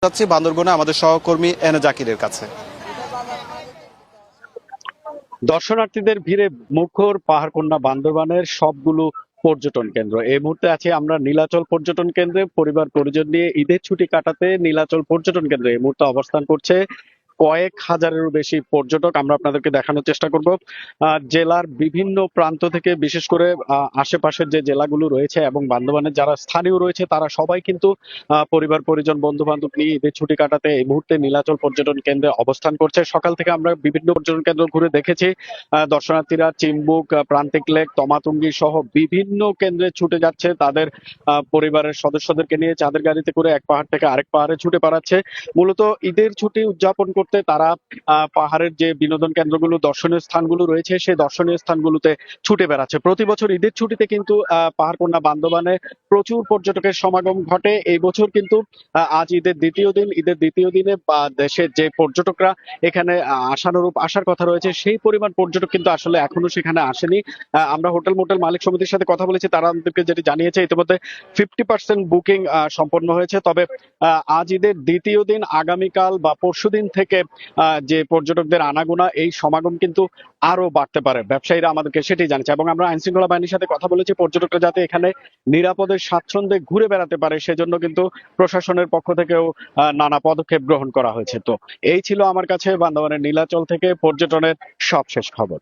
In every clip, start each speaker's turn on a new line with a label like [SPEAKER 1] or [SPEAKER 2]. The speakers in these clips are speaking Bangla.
[SPEAKER 1] যাচ্ছি বান্দরবনে আমাদের সহকর্মী এনে জাকিরের কাছে।
[SPEAKER 2] দর্শনার্থীদের ভিড়ে মুখর পাহাড়কন্যা বান্দরবানের সবগুলো পর্যটন কেন্দ্র। এই মুহূর্তে আছি আমরা নীলাচল পর্যটন কেন্দ্রে, পরিবার পরিজন নিয়ে ঈদের ছুটি কাটাতে নীলাচল পর্যটন কেন্দ্রে এই মুহূর্তে অবস্থান করছে কয়েক হাজারেরও বেশি পর্যটক। আমরা আপনাদেরকে দেখানোর চেষ্টা করব জেলার বিভিন্ন প্রান্ত থেকে, বিশেষ করে আশেপাশের যে জেলাগুলো রয়েছে এবং বান্দরবানের যারা স্থানীয় রয়েছে তারা সবাই কিন্তু পরিবার পরিজন বন্ধু বান্ধব নিয়ে ঈদের ছুটি কাটাতে এই মুহূর্তে নীলাচল পর্যটন কেন্দ্রে অবস্থান করছে। সকাল থেকে আমরা বিভিন্ন পর্যটন কেন্দ্র ঘুরে দেখেছি দর্শনার্থীরা চিম্বুক, প্রান্তিক লেক, তমাতুঙ্গি সহ বিভিন্ন কেন্দ্রে ছুটে যাচ্ছে তাদের পরিবারের সদস্যদেরকে নিয়ে চাঁদের গাড়িতে করে এক পাহাড় থেকে আরেক পাহাড়ে ছুটে পারাচ্ছে। মূলত ঈদের ছুটি উদযাপন করতে তারা পাহাড়ের যে বিনোদন কেন্দ্রগুলো, দর্শনীয় স্থানগুলো রয়েছে সেই দর্শনীয় স্থানগুলোতে ছুটে বেড়াচ্ছে। প্রতি বছর ঈদের ছুটিতে কিন্তু পাহাড়কন্যা বান্দরবানে প্রচুর পর্যটকের সমাগম ঘটে। এই বছর কিন্তু আজ ঈদের দ্বিতীয় দিনে দেশের যে পর্যটকরা এখানে আশানুরূপ আসার কথা রয়েছে সেই পরিমাণ পর্যটক কিন্তু আসলে এখনো সেখানে আসেনি। আমরা হোটেল মোটেল মালিক সমিতির সাথে কথা বলেছি, তারা আমাদেরকে যেটি জানিয়েছে ইতিমধ্যে 50% বুকিং সম্পন্ন হয়েছে। তবে আজ ঈদের দ্বিতীয় দিন, আগামীকাল বা পরশুদিন থেকে যে পর্যটকদের আনাগোনা, এই সমাগম কিন্তু আরো বাড়তে পারে, ব্যবসায়ীরা আমাদেরকে সেটি জানিয়েছে। এবং আমরা আইন শৃঙ্খলা বাহিনীর সাথে কথা বলেছি, পর্যটকরা যাতে এখানে নিরাপদে স্বাচ্ছন্দ্যে ঘুরে বেড়াতে পারে সেজন্য কিন্তু প্রশাসনের পক্ষ থেকেও নানা পদক্ষেপ গ্রহণ করা হয়েছে। তো এই ছিল আমার কাছে বান্দরবানের নীলাচল থেকে পর্যটনের সবশেষ খবর।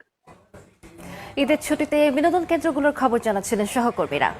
[SPEAKER 3] ঈদের ছুটিতে বিনোদন কেন্দ্রগুলোর খবর জানাচ্ছিলেন সহকর্মীরা।